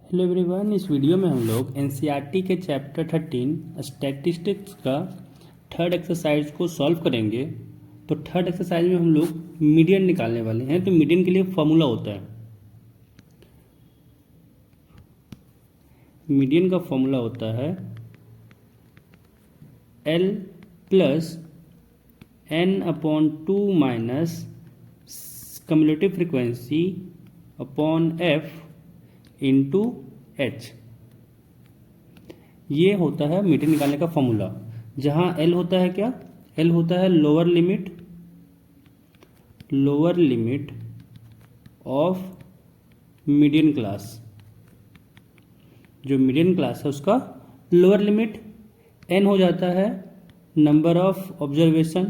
Hello everyone, इस video में हम लोग एनसीईआरटी के चैप्टर 13 स्टैटिस्टिक्स का थर्ड एक्सरसाइज को सॉल्व करेंगे। तो थर्ड एक्सरसाइज में हम लोग मीडियन निकालने वाले हैं। तो मीडियन के लिए फॉर्मूला होता है, मीडियन का फॉर्मूला होता है L plus n upon 2 minus cumulative frequency upon f into H. ये होता है मीडियन निकालने का फॉर्मूला, जहां एल होता है क्या, एल होता है lower limit of median class. जो मीडियन क्लास है उसका लोअर लिमिट, एन हो जाता है नंबर ऑफ ऑब्जर्वेशन,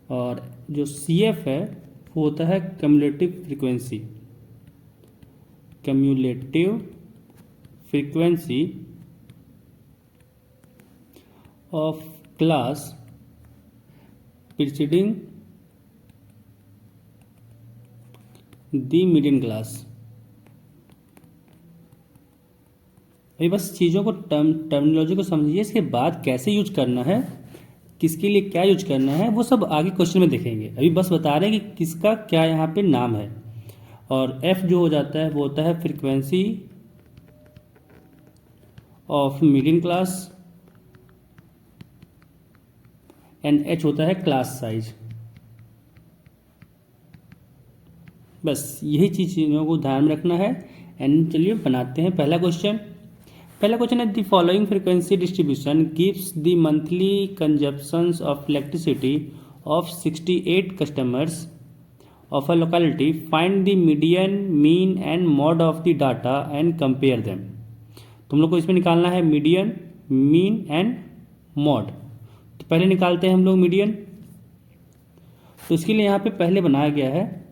और जो सी एफ है वो होता है cumulative frequency of class preceding the median class. अभी बस चीज़ों को टर्मिनोलॉजी को समझिए, इसके बाद कैसे यूज करना है, किसके लिए क्या यूज करना है, वो सब आगे क्वेश्चन में देखेंगे। अभी बस बता रहे हैं कि किसका क्या यहाँ पे नाम है। और एफ जो हो जाता है वो होता है frequency of median class, and H होता है क्लास साइज। बस यही चीज़ों को ध्यान में रखना है। एंड चलिए बनाते हैं पहला क्वेश्चन है the following frequency distribution gives the monthly consumptions of elasticity of 68 customers of a locality, find the median, mean and mod of the data and compare them. तुम लोग को इसमें निकालना है मीडियन, मीन एंड मॉड। तो पहले निकालते हैं हम लोग मीडियन। तो इसके लिए यहाँ पे पहले बनाया गया है,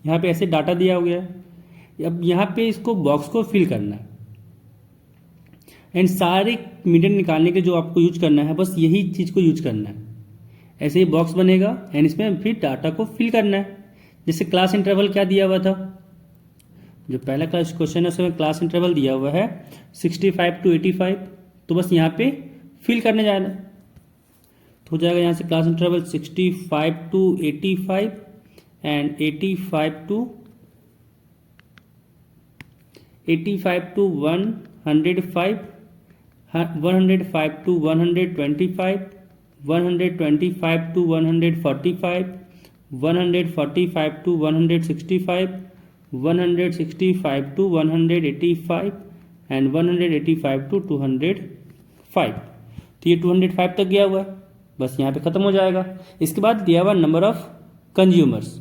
यहाँ पे ऐसे डाटा दिया हो गया है। अब यहाँ पे इसको बॉक्स को फिल करना है, एंड सारे मीडियन निकालने के जो आपको यूज करना है, बस यही चीज़ को यूज करना है। ऐसे ही बॉक्स बनेगा एंड इसमें फिर डाटा को फिल करना है। जैसे क्लास इंटरवल क्या दिया हुआ था, जो पहला क्लास क्वेश्चन है उसमें क्लास इंटरवल दिया हुआ है 65 to 85। तो बस यहाँ पे फिल करने जाना तो हो जाएगा यहाँ से class interval 65 to 85 and 85 to 105, 105 to 125, 125 to 145, 145 to 165, 165 to 185 and 185 to 205। तो ये 205 तक गया हुआ है, बस यहाँ पे ख़त्म हो जाएगा। इसके बाद दिया हुआ नंबर ऑफ कंज्यूमर्स,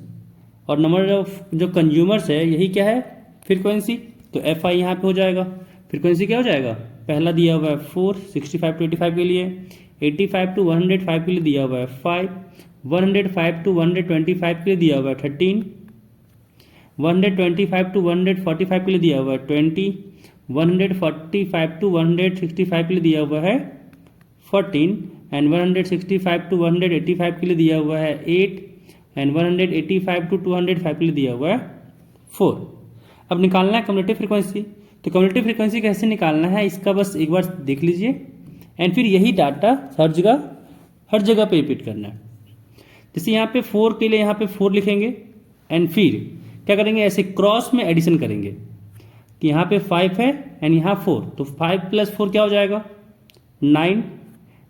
और नंबर ऑफ जो कंज्यूमर्स है यही क्या है, फ्रीक्वेंसी। तो एफ आई यहाँ पे हो जाएगा, फ्रीक्वेंसी क्या हो जाएगा, पहला दिया हुआ है 4, 65 to 85 के लिए, 85 to 105 के लिए दिया हुआ है 5, 105 to 125 के लिए दिया हुआ है 13, 125 to 145 के लिए दिया हुआ है 20, 145 to 165 के लिए दिया हुआ है 14, एंड 165 to 185 के लिए दिया हुआ है 8, एंड 185 to 205 के लिए दिया हुआ है 4। अब निकालना है कम्युलेटिव फ्रीक्वेंसी। तो कम्युलेटिव फ्रीक्वेंसी कैसे निकालना है इसका बस एक बार देख लीजिए, एंड फिर यही डाटा हर जगह पे रिपीट करना है। जैसे यहाँ पे 4 के लिए यहाँ पे 4 लिखेंगे, एंड फिर क्या करेंगे, ऐसे क्रॉस में एडिशन करेंगे कि यहाँ पे 5 है एंड यहाँ 4, तो 5 + 4 क्या हो जाएगा 9,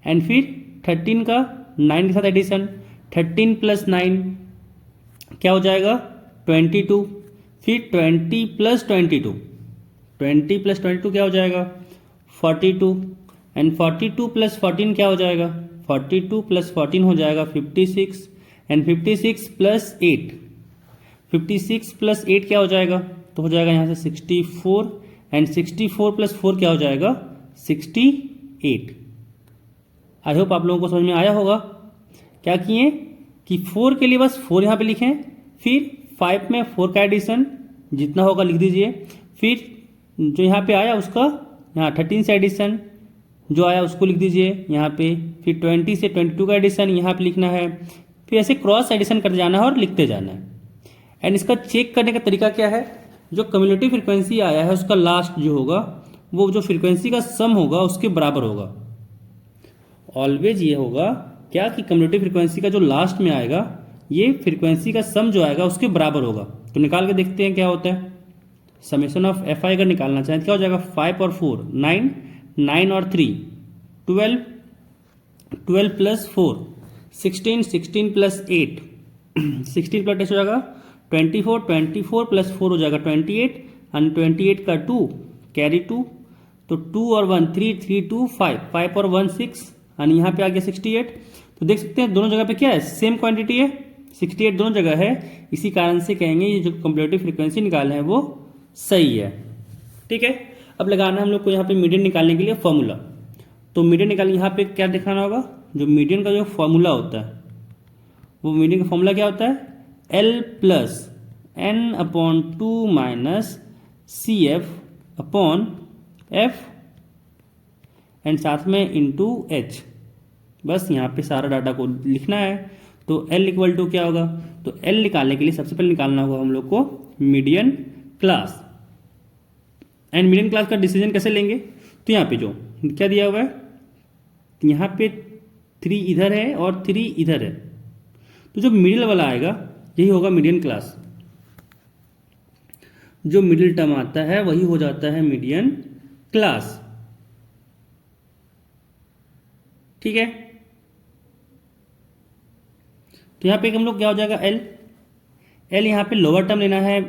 एंड फिर 13 का 9 के साथ एडिशन, 13 + 9 क्या हो जाएगा 22, फिर 20 + 22, 20 + 22 क्या हो जाएगा 42, एंड 42 + 14 क्या हो जाएगा 42 + 14 हो जाएगा 56, एंड 56 + 8, 56 + 8 क्या हो जाएगा, तो हो जाएगा यहाँ से 64, एंड 64 + 4 क्या हो जाएगा 68। आई होप आप लोगों को समझ में आया होगा। क्या किए कि 4 के लिए बस 4 यहाँ पे लिखें, फिर 5 में 4 का एडिशन जितना होगा लिख दीजिए, फिर जो यहाँ पे आया उसका यहाँ 13 से एडिशन जो आया उसको लिख दीजिए यहाँ पे, फिर 20 से 22 का एडिशन यहाँ पे लिखना है, फिर ऐसे क्रॉस एडिशन करते जाना है और लिखते जाना है। एंड इसका चेक करने का तरीका क्या है, जो कम्युलेटिव फ्रीक्वेंसी आया है उसका लास्ट जो होगा वो जो फ्रीक्वेंसी का सम होगा उसके बराबर होगा। ऑलवेज ये होगा क्या कि कम्युलेटिव फ्रीक्वेंसी का जो लास्ट में आएगा ये फ्रीक्वेंसी का सम जो आएगा उसके बराबर होगा। तो निकाल के देखते हैं क्या होता है। समेशन ऑफ एफ आई अगर निकालना चाहें तो क्या हो जाएगा, 5 और 4 9, 9 और 3 12, 12 प्लस 4 16, 16 प्लस 8 16 प्लस 8 हो जाएगा 24, 24 प्लस 4 हो जाएगा 28 एंड 28 का 2 कैरी 2, तो 2 और 1 3, 3 2 5, 5 और 1 6 और यहाँ पे आ गया 68। तो देख सकते हैं दोनों जगह पे क्या है, सेम क्वांटिटी है, 68 दोनों जगह है। इसी कारण से कहेंगे ये जो कम्युलेटिव फ्रीक्वेंसी निकाले हैं वो सही है। ठीक है, अब लगाना है हम लोग को यहाँ पे मीडियन निकालने के लिए फॉर्मूला। तो मीडियन निकालने यहाँ पे क्या दिखाना होगा, जो मीडियन का जो फॉर्मूला होता है वो मीडियन का फॉर्मूला क्या होता है, L plus N upon 2 minus CF upon F and साथ में इंटू H। बस यहाँ पे सारा डाटा को लिखना है। तो L इक्वल टू क्या होगा, तो L निकालने के लिए सबसे पहले निकालना होगा हम लोग को median class. And median class का डिसीजन कैसे लेंगे, तो यहाँ पे जो क्या दिया हुआ है, यहाँ पे 3 इधर है और 3 इधर है, तो जो मिडिल वाला आएगा यही होगा मीडियन क्लास। जो मिडिल टर्म आता है वही हो जाता है मीडियन क्लास। ठीक है, तो यहाँ पे हम लोग क्या हो जाएगा L यहाँ पे लोअर टर्म लेना है।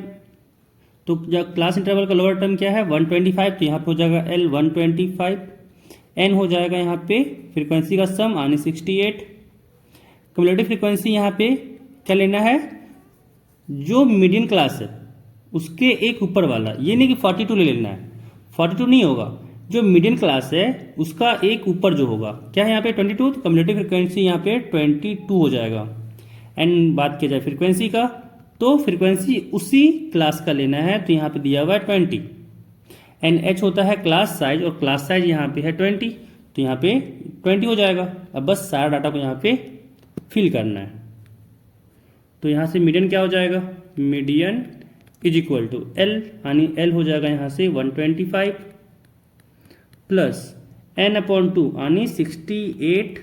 तो जब क्लास इंटरवल का लोअर टर्म क्या है 125, तो यहाँ पे हो जाएगा L 125। N हो जाएगा यहाँ पे फ्रीक्वेंसी का सम यानी 68। कम्युलेटिव फ्रीक्वेंसी यहाँ पे क्या लेना है, जो मीडियन क्लास है उसके एक ऊपर वाला, ये नहीं कि 42 ले लेना है, 42 नहीं होगा, जो मीडियन क्लास है उसका एक ऊपर जो होगा क्या है यहाँ पे 22, तो कम्युलेटिव फ्रीक्वेंसी यहाँ पे 22 हो जाएगा। एंड बात किया जाए फ्रीक्वेंसी का, तो फ्रीक्वेंसी उसी क्लास का लेना है, तो यहाँ पे दिया हुआ है 20। एंड H होता है क्लास साइज और क्लास साइज यहाँ पे है 20, तो यहाँ पे 20 हो जाएगा। अब बस सारा डाटा को यहाँ पे फिल करना है। तो यहाँ से मीडियन क्या हो जाएगा, median is equal to L यानी L हो जाएगा यहाँ से 125 प्लस N अपॉन 2 यानी 68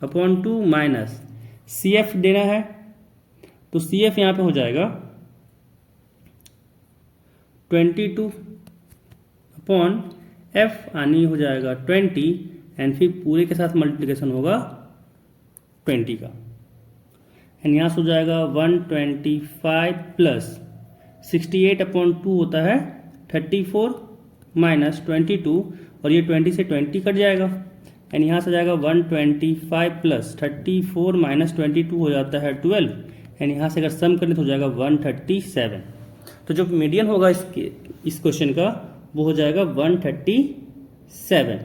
अपॉन 2 माइनस CF देना है, तो CF यहाँ पे हो जाएगा 22 अपॉन F यानी हो जाएगा 20 एंड फिर पूरे के साथ मल्टीप्लिकेशन होगा 20 का। एंड यहाँ से हो जाएगा 125 प्लस 68 अपॉन 2 होता है 34 माइनस 22 और ये 20 से 20 कट जाएगा। एंड यहाँ से जाएगा 125 प्लस 34 माइनस 22 हो जाता है 12। एंड यहाँ से अगर सम करें तो हो जाएगा 137। तो जो मीडियन होगा इस क्वेश्चन का वो हो जाएगा 137।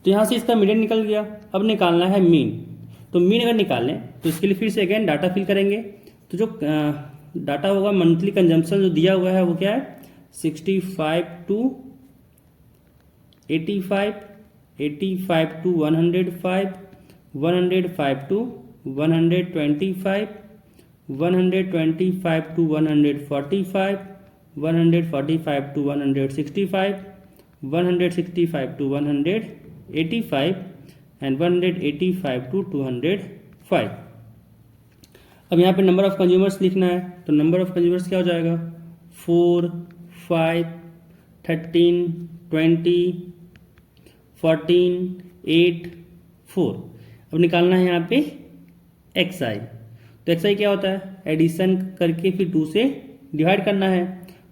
तो यहाँ से इसका मीडियन निकल गया। अब निकालना है मीन। तो मीन अगर निकालें तो इसके लिए फिर से अगेन डाटा फिल करेंगे। तो जो डाटा होगा मंथली कंजम्पशन जो दिया हुआ है वो क्या है 65 to 85, 85 to 105, 105 to 125, 125 to 145, 145 to 165, 165 to 185 and 185 to 205। अब यहाँ पे नंबर ऑफ कंज्यूमर्स लिखना है। तो नंबर ऑफ कंज्यूमर्स क्या हो जाएगा 4, 5, 13, 20, 14, 8, 4। अब निकालना है यहाँ पे XI। तो XI क्या होता है एडिशन करके फिर 2 से डिवाइड करना है।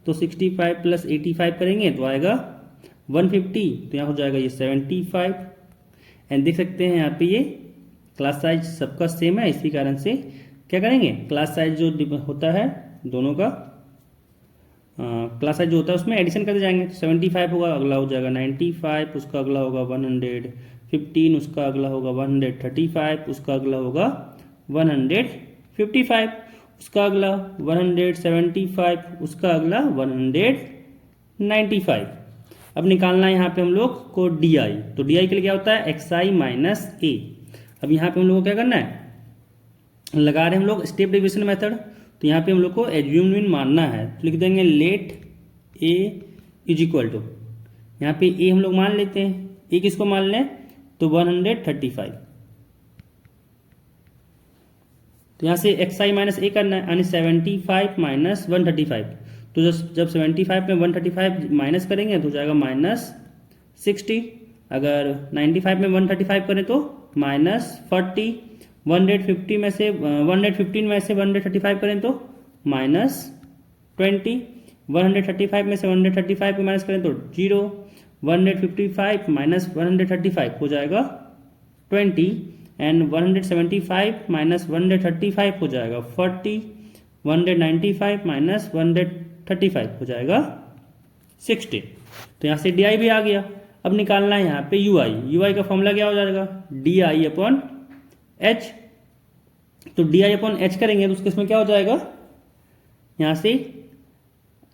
तो 65 प्लस 85 करेंगे तो आएगा 150। तो यहाँ हो जाएगा ये 75। एंड देख सकते हैं यहाँ पे ये क्लास साइज सबका सेम है, इसी कारण से क्या करेंगे क्लास साइज जो होता है दोनों का क्लास साइज जो होता है उसमें एडिशन करते जाएंगे। 75 होगा, अगला हो जाएगा 95, उसका अगला होगा 115, उसका अगला होगा 135, उसका अगला होगा 155, उसका अगला 175, उसका अगला 195। अब निकालना है यहाँ पे हम लोग को डी आई। तो डी आई के लिए क्या होता है एक्स आई माइनस ए। अब यहाँ पे हम लोग को क्या करना है, लगा रहे हैं हम लोग स्टेप डेरिवेशन मेथड। तो यहाँ पे हम लोग को एज्यूम मीन मानना है, तो लिख देंगे let A is equal to, यहाँ पे ए हम लोग मान लेते हैं। ए किसको मान लें, तो 135। तो यहाँ से एक्स आई माइनस ए करना है, यानी 75 माइनस 135। तो जब 75 में 135 माइनस करेंगे तो हो जाएगा -60। अगर 95 में 135 करें तो -40। 115 में से 135 करें तो -20। 135 में से 135 को माइनस करें तो 0। 155 माइनस 135 हो जाएगा 20 एंड 175 माइनस 135 हो जाएगा 40। 195 माइनस 135 हो जाएगा 60। तो यहाँ से डी आई भी आ गया। अब निकालना है यहाँ पे यू आई। यू आई का फॉर्मूला क्या हो जाएगा, डी आई अपॉन एच। तो डी आई अपॉन एच करेंगे तो उसके इसमें क्या हो जाएगा, यहाँ से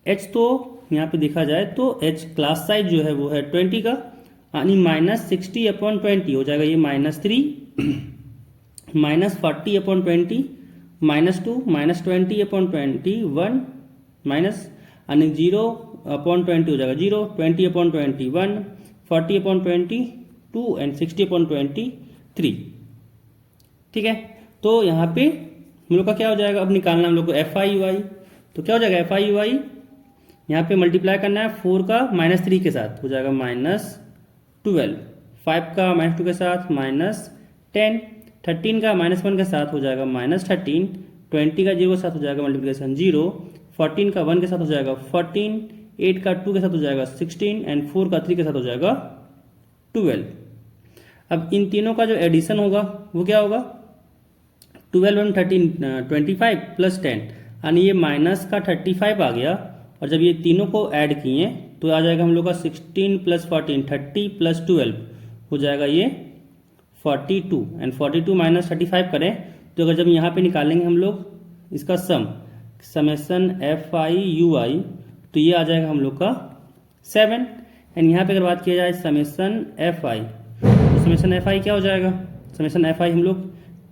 एच तो यहाँ पे देखा जाए तो एच क्लास साइज जो है वो है 20 का, यानी -60 अपॉन 20 हो जाएगा ये -3। -40 अपॉन 20 -2 -20 अपॉन 21 माइनस, यानी 0 अपॉन 20 हो जाएगा 0। 20 अपॉन 21, 40 अपॉन 22 एंड 60 अपॉन 23। ठीक है, तो यहाँ पे हम लोग का क्या हो जाएगा, अब निकालना हम लोग को एफ आई यू आई। तो क्या हो जाएगा एफ आई यू आई, यहाँ पे मल्टीप्लाई करना है 4 का -3 के साथ, हो जाएगा -12। 5 का -2 के साथ -10। 13 का -1 के साथ हो जाएगा -13। 20 का 0 के साथ हो जाएगा मल्टीप्लिकेशन 0। 14 का 1 के साथ हो जाएगा 14। 8 का 2 के साथ हो जाएगा 16 एंड 4 का 3 के साथ हो जाएगा 12। अब इन तीनों का जो एडिशन होगा वो क्या होगा, 12 और 13 25 प्लस 10, यानी ये माइनस का 35 आ गया। और जब ये तीनों को ऐड किए तो आ जाएगा हम लोग का 16 प्लस 14 30 प्लस 12 हो जाएगा ये 42। एंड 42 माइनस 35 करें तो अगर जब यहाँ पे निकालेंगे हम लोग इसका समेसन एफ आई यू आई, तो ये आ जाएगा हम लोग का 7। एंड यहाँ पे अगर बात किया जाए समेसन एफ आई, तो समेसन एफ आई क्या हो जाएगा, समेसन एफ आई हम लोग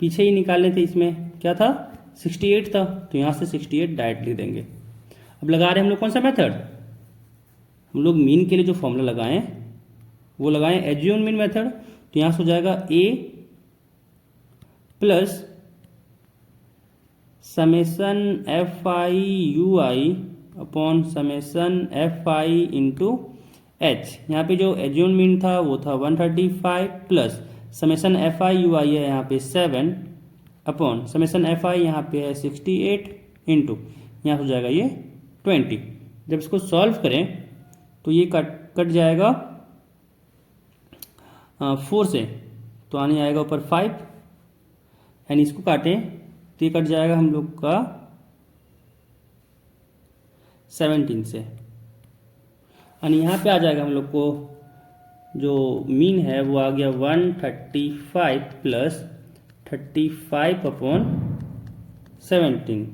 पीछे ही निकालने थे, इसमें क्या था 68 था, तो यहाँ से 68 डायरेक्ट लिख देंगे। अब लगा रहे हैं हम लोग कौन सा मेथड, हम लोग मीन के लिए जो फॉर्मूला लगाएं वो लगाएं एज्यूम मीन मेथड। तो यहाँ से हो जाएगा A plus summation F I U I upon summation F I into H. यहाँ पे जो एज्यूम मीन था वो था 135 plus summation F I U I है यहाँ पे 7 अपॉन समेसन एफ आई यहाँ पे है 68 इंटू यहाँ हो जाएगा ये 20। जब इसको सॉल्व करें तो ये कट जाएगा 4 से, तो आने आएगा ऊपर 5 एंड इसको काटें तो ये कट जाएगा हम लोग का 17 से। यानी यहाँ पे आ जाएगा हम लोग को जो मीन है वो आ गया 135 प्लस 35 अपॉन 17।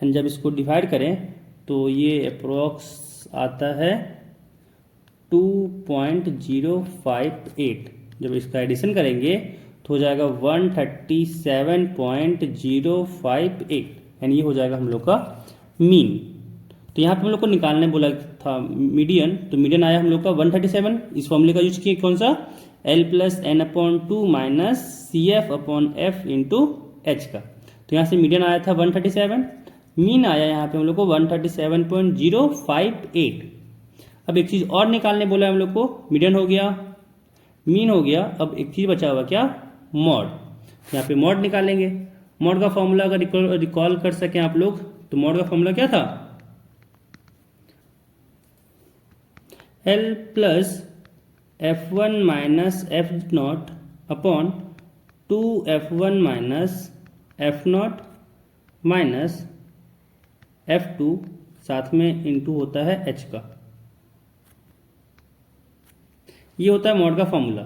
एंड जब इसको डिवाइड करें तो ये अप्रोक्स आता है 2.058। जब इसका एडिशन करेंगे तो हो जाएगा 137.058 एंड ये हो जाएगा हम लोग का मीन। तो यहाँ पे हम लोग को निकालने बोला था मीडियन, तो मीडियन आया हम लोग का 137। इस फॉर्मूले का यूज किए कौन सा, L plus N upon 2 minus C F upon F into H का। तो यहाँ से मीडियन आया था 137, मीन आया यहाँ पे हम लोग को 137.058। अब एक चीज़ और निकालने बोला हम लोग को, मीडियन हो गया, मीन हो गया, अब एक चीज़ बचा हुआ क्या, मॉड। यहाँ पे मॉड निकालेंगे। मॉड का फॉर्मूला अगर रिकॉल कर सकें आप लोग, तो मॉड का फॉर्मूला क्या था, L plus F1 minus F not upon 2F1 minus F not minus F2 साथ में इंटू होता है H का। ये होता है मॉड का फॉर्मूला।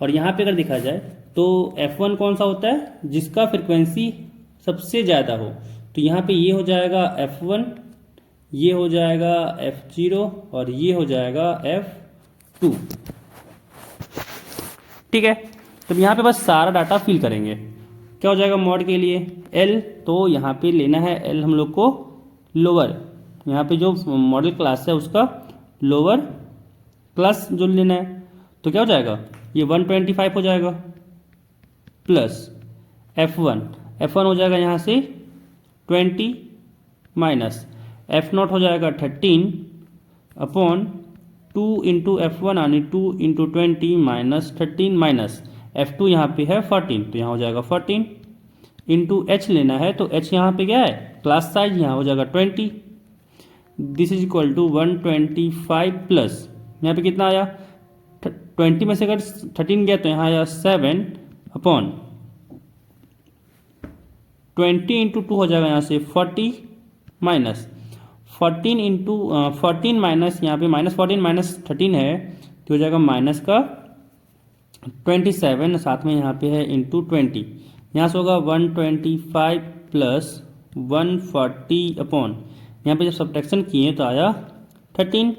और यहाँ पे अगर देखा जाए तो F1 कौन सा होता है, जिसका फ्रिक्वेंसी सबसे ज़्यादा हो, तो यहाँ पे ये हो जाएगा F1, ये हो जाएगा F0 और ये हो जाएगा F2। ठीक है, तो यहाँ पे बस सारा डाटा फिल करेंगे। क्या हो जाएगा मॉड के लिए L, तो यहाँ पे लेना है L हम लोग को लोअर, यहाँ पे जो मॉडल क्लास है उसका लोअर क्लास जो लेना है। तो क्या हो जाएगा, ये 125 हो जाएगा प्लस F1 हो जाएगा यहाँ से 20 माइनस F0 हो जाएगा 13 अपॉन 2 इंटू F1 यानी 2 इंटू 20 माइनस 13 माइनस F2 यहाँ पे है 14, तो यहाँ हो जाएगा 14 इंटू H लेना है, तो H यहाँ पे क्या है क्लास साइज, यहाँ हो जाएगा 20। This is equal to 125 plus यहाँ पे कितना आया 20 में से अगर 13 गया तो यहाँ आया 7 अपॉन 20 इंटू 2 हो जाएगा यहाँ से 40 माइनस 14 इंटू 14 माइनस यहाँ पे माइनस 14 माइनस 13 है तो हो जाएगा माइनस का 27, साथ में यहाँ पे है इंटू 20, यहाँ से होगा 125 प्लस 140 अपॉन यहाँ पे जब सब्ट्रैक्शन किए तो आया 13,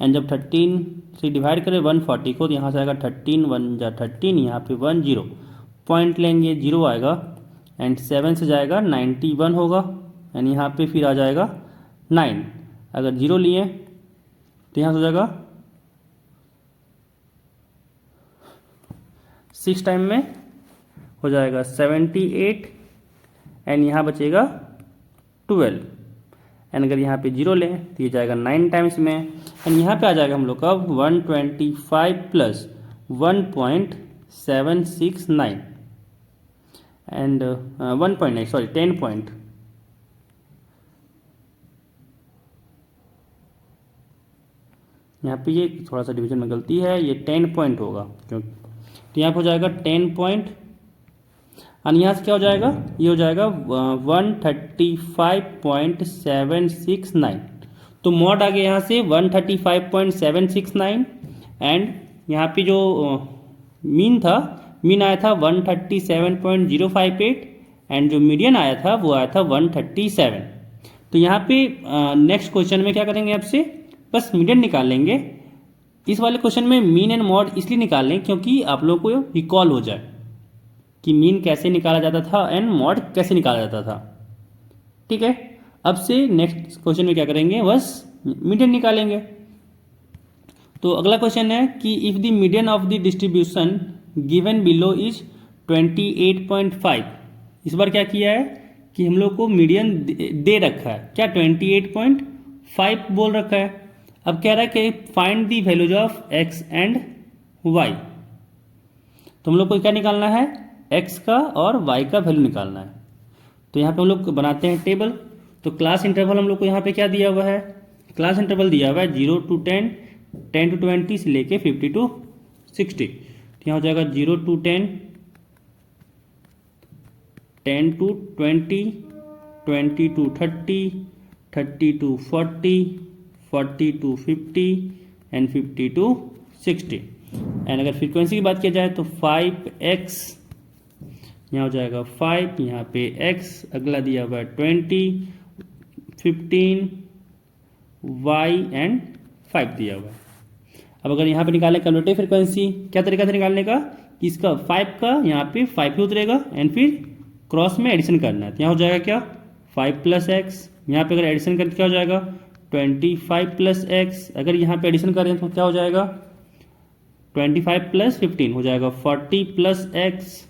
एंड जब 13 से डिवाइड करें 140 को तो यहाँ से आएगा 13 1 जा 13, यहाँ पे 10 पॉइंट लेंगे 0 आएगा, एंड 7 से जाएगा 91 होगा, एंड यहाँ पे फिर आ जाएगा 9। अगर 0 लिए तो यहाँ से हो जाएगा 6 टाइम में हो जाएगा 78, एंड यहाँ बचेगा 12, एंड अगर यहाँ पे 0 लें तो ये जाएगा 9 टाइम्स में, एंड यहाँ पे आ जाएगा हम लोग का 125 प्लस 1.769 एंड 1.9 सॉरी 10 पॉइंट, यहाँ पे ये थोड़ा सा डिवीजन में गलती है, ये 10 पॉइंट होगा क्योंकि, तो यहाँ पे हो जाएगा 10 पॉइंट, और यहाँ से क्या हो जाएगा, ये हो जाएगा 135.769। तो मॉड आ गया यहाँ से 135.769, एंड यहाँ पे जो मीन था, मीन आया था 137.058, एंड जो मीडियन आया था वो आया था 137। तो यहाँ पे नेक्स्ट क्वेश्चन में क्या करेंगे, आपसे बस मीडियन निकाल लेंगे। इस वाले क्वेश्चन में मीन एंड मॉड इसलिए निकाल लें क्योंकि आप लोग को रिकॉल हो जाए कि मीन कैसे निकाला जाता था एंड मॉड कैसे निकाला जाता था। ठीक है, अब से नेक्स्ट क्वेश्चन में क्या करेंगे, बस मीडियन निकालेंगे। तो अगला क्वेश्चन है कि if the median of the distribution given below is 28.5। इस बार क्या किया है कि हम लोग को मीडियन दे रखा है, क्या 28.5 बोल रखा है। अब कह रहा है कि find the values of X and Y. तो हम लोग को क्या निकालना है, एक्स का और वाई का वैल्यू निकालना है। तो यहाँ पे हम लोग बनाते हैं टेबल। तो क्लास इंटरवल हम लोग को यहाँ पे क्या दिया हुआ है, क्लास इंटरवल दिया हुआ है 0 to 10, 10 to 20 से लेके 50 to 60। तो यहाँ हो जाएगा 0 to 10, 10 to 20, 20 to 30, 30 to 40, 40 to 50 and 50 to 60। And अगर फ्रीक्वेंसी की बात किया जाए तो 5x, यहाँ हो जाएगा 5, यहाँ पे x, अगला दिया हुआ है 20, 15, y एंड 5 दिया हुआ है। अब अगर यहाँ पे निकालें कन्वर्टिव फ्रीक्वेंसी, क्या तरीका था निकालने का, कि इसका 5 का यहाँ पे 5 ही उतरेगा एंड फिर क्रॉस में एडिशन करना है। तो यहाँ हो जाएगा क्या 5 प्लस एक्स, यहाँ पे अगर एडिशन करके क्या हो जाएगा 25 प्लस एक्स, अगर यहाँ पे एडिशन करें तो क्या हो जाएगा 25 प्लस 15 हो जाएगा 40 प्लस एक्स,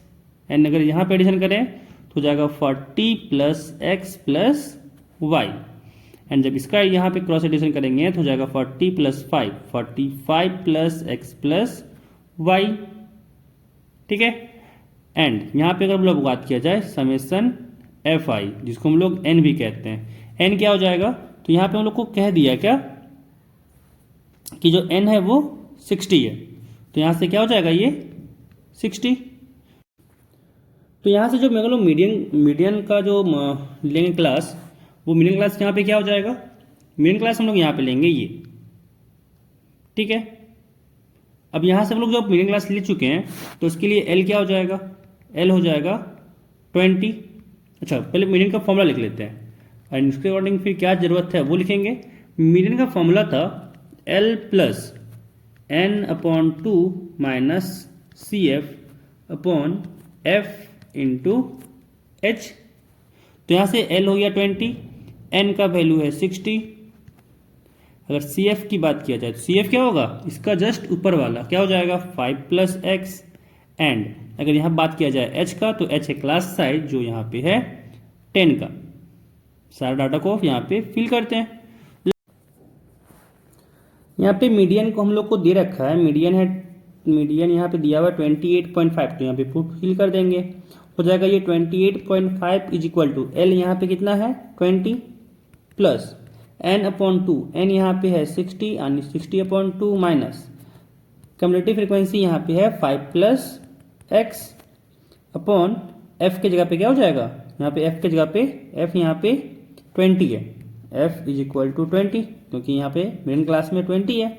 एंड अगर यहाँ पे एडिशन करें तो हो जाएगा 40 plus X plus Y, and जब इसका यहाँ पे क्रॉस एडिशन करेंगे तो हो जाएगा 40 plus 5, 45 plus X plus Y. ठीक है, एंड यहाँ पे अगर हम लोग बात किया जाए समेशन एफ आई, जिसको हम लोग एन भी कहते हैं, एन क्या हो जाएगा, तो यहाँ पे हम लोग को कह दिया क्या कि जो एन है वो 60 है, तो यहाँ से क्या हो जाएगा ये 60। तो यहाँ से जो मैं लोग मीडियन का जो लेंगे क्लास, वो मीडियन क्लास यहाँ पे क्या हो जाएगा, मीडियन क्लास हम लोग यहाँ पे लेंगे ये। ठीक है, अब यहाँ से हम लोग जो मीडियन क्लास ले चुके हैं तो उसके लिए एल क्या हो जाएगा, एल हो जाएगा 20। अच्छा, पहले मीडियन का फॉर्मूला लिख लेते हैं और इसके अकॉर्डिंग फिर क्या जरूरत है वो लिखेंगे। मीडियन का फॉर्मूला था L plus n upon 2 minus C F upon F into H. तो यहाँ से L हो गया 20, n का वैल्यू है 60। अगर सी एफ की बात किया जाए तो सी एफ क्या होगा, इसका जस्ट ऊपर वाला क्या हो जाएगा 5 प्लस एक्स। एंड अगर यहाँ बात किया जाए h का, तो h है क्लास साइज जो यहाँ पे है 10 का। सारा डाटा को यहाँ पे फिल करते हैं। यहाँ पे मीडियन को हम लोग को दे रखा है, मीडियन यहाँ पे दिया हुआ है 28.5, तो यहाँ पे पुट फिल कर देंगे। हो जाएगा ये 28.5 इज इक्वल टू एल यहाँ पे कितना है 20 प्लस n अपॉन 2, n यहाँ पे है 60 यानी 60 अपॉन 2 माइनस कम्युलेटिव फ्रीक्वेंसी यहाँ पे है 5 प्लस एक्स अपॉन f के जगह पे क्या हो जाएगा, यहाँ पे f के जगह पे f यहाँ पे 20 है, f इज इक्वल टू 20 क्योंकि यहाँ पे मिडिल क्लास में 20 है।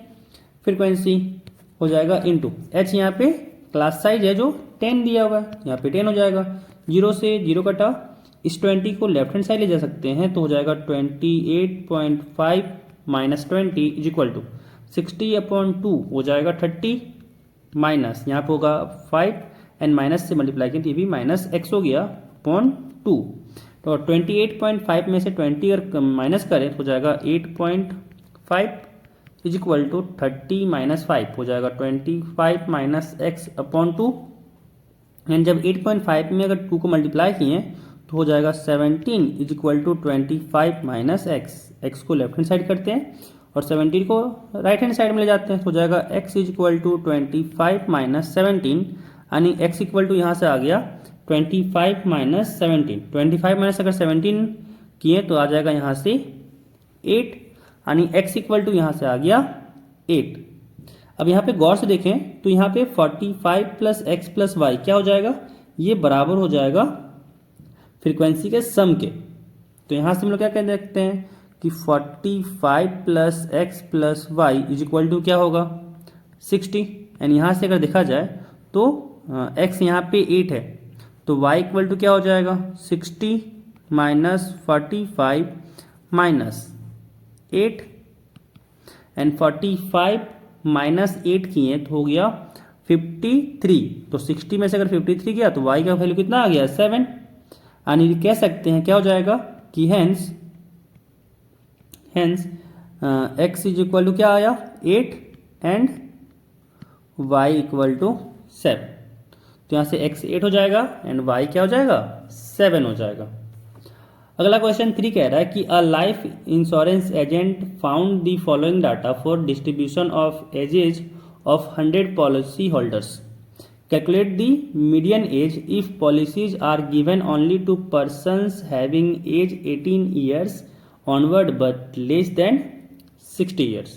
फ्रीक्वेंसी हो जाएगा इंटू h यहाँ पे क्लास साइज है जो 10 दिया हुआ है, यहाँ पे 10 हो जाएगा। 0 से 0 कटा, इस 20 को लेफ्ट हैंड साइड ले जा सकते हैं तो हो जाएगा 28.5 minus 20 is equal to 60 upon 2 हो जाएगा 30 माइनस यहाँ पे होगा 5 एंड माइनस से मल्टीप्लाई किया तो ये भी माइनस एक्स हो गया अपॉन 2। तो 28.5 में से 20 अगर माइनस करें तो हो जाएगा 8.5 इज इक्वल टू 30 माइनस 5 हो जाएगा 25 माइनस एक्स अपॉन 2। एंड जब 8.5 में अगर 2 को मल्टीप्लाई किए तो हो जाएगा 17 is equal to 25 minus X. X को लेफ्ट हैंड साइड करते हैं और 17 को राइट हैंड साइड में ले जाते हैं तो हो जाएगा x is equal to 25 minus 17 यानी x इक्वल टू यहाँ से आ गया 25 माइनस 17। 25 माइनस अगर 17 किए तो आ जाएगा यहाँ से 8 यानी x इक्वल टू यहाँ से आ गया 8। अब यहाँ पे गौर से देखें तो यहाँ पे 45 प्लस एक्स प्लस वाई क्या हो जाएगा, ये बराबर हो जाएगा फ्रीक्वेंसी के सम के। तो यहाँ से हम लोग क्या कह सकते हैं कि 45 plus X plus Y is equal to क्या होगा 60। एंड यहाँ से अगर देखा जाए तो x यहाँ पे 8 है तो y इक्वल टू क्या हो जाएगा 60 माइनस 45 माइनस 8 एंड 45 माइनस 8 किए तो हो गया 53। तो 60 में से अगर 53 गया तो y का वैल्यू कितना आ गया 7। यानी कह सकते हैं क्या हो जाएगा कि hence x is equal to क्या आया 8 एंड y इक्वल टू 7। तो यहाँ से x 8 हो जाएगा एंड y क्या हो जाएगा 7 हो जाएगा। अगला क्वेश्चन 3 कह रहा है कि a life insurance agent found the following data for distribution of edges of 100 policy holders. Calculate the median age if policies are given only to persons having age 18 years onward but less than 60 years।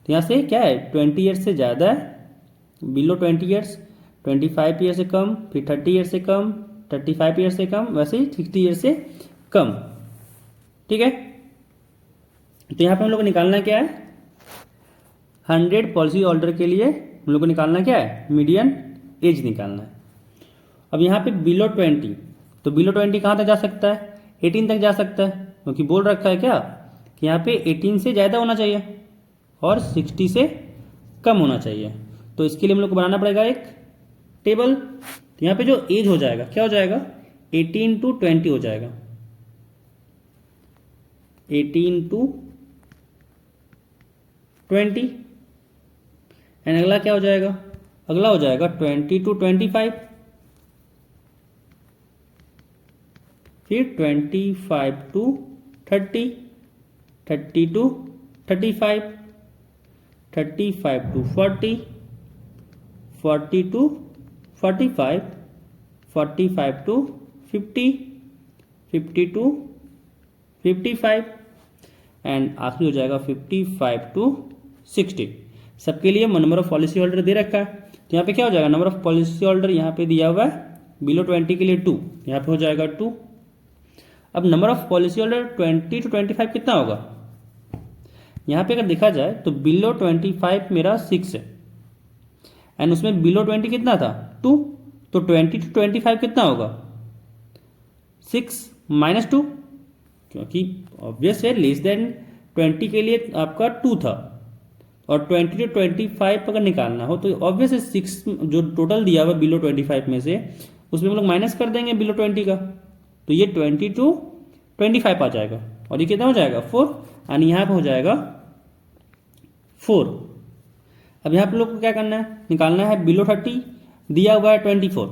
तो यहाँ से क्या है 20 years से ज़्यादा है, below 20 years, 25 year से कम, फिर 30 ईयर से कम, 35 ईयर से कम, वैसे ही 60 ईयर से कम। ठीक है, तो यहाँ पे हम लोग को निकालना क्या है 100 पॉलिसी होल्डर के लिए हम लोग को निकालना क्या है मीडियन एज निकालना है। अब यहाँ पे बिलो 20, तो बिलो 20 कहाँ तक जा सकता है 18 तक जा सकता है क्योंकि बोल रखा है क्या कि यहाँ पे 18 से ज़्यादा होना चाहिए और 60 से कम होना चाहिए। तो इसके लिए हम लोग को बनाना पड़ेगा एक टेबल। तो यहाँ पे जो एज हो जाएगा क्या हो जाएगा 18 to 20 हो जाएगा, 18 to 20। एंड अगला क्या हो जाएगा, अगला हो जाएगा 20 to 25, फिर 25 to 30, 30 to 35, 35 to 40, 40 to 45, 45 to 50, 50 to 55 and आखिरी हो जाएगा 55 to 60। सबके लिए नंबर ऑफ पॉलिसी होल्डर दे रखा है। तो यहाँ पे क्या हो जाएगा नंबर ऑफ पॉलिसी होल्डर यहाँ पे दिया हुआ है बिलो 20 के लिए 2, यहाँ पे हो जाएगा 2। अब number of policy holder 20 to 25 कितना होगा, यहाँ पे अगर देखा जाए तो बिलो 25 मेरा 6 है एंड उसमें बिलो 20 कितना था 2, तो 20 to 25 कितना होगा 6 माइनस 2 क्योंकि ऑब्वियस है लेस देन 20 के लिए आपका 2 था और 20 to 25 अगर निकालना हो तो ऑब्वियस 6 जो टोटल दिया हुआ बिलो 25 में से उसमें हम लोग माइनस कर देंगे बिलो 20 का, तो ये 20 to 25 आ जाएगा और ये कितना हो जाएगा 4, यानी यहाँ पे हो जाएगा 4। अब यहाँ पे लोग को क्या करना है, निकालना है बिलो 30 दिया हुआ है 24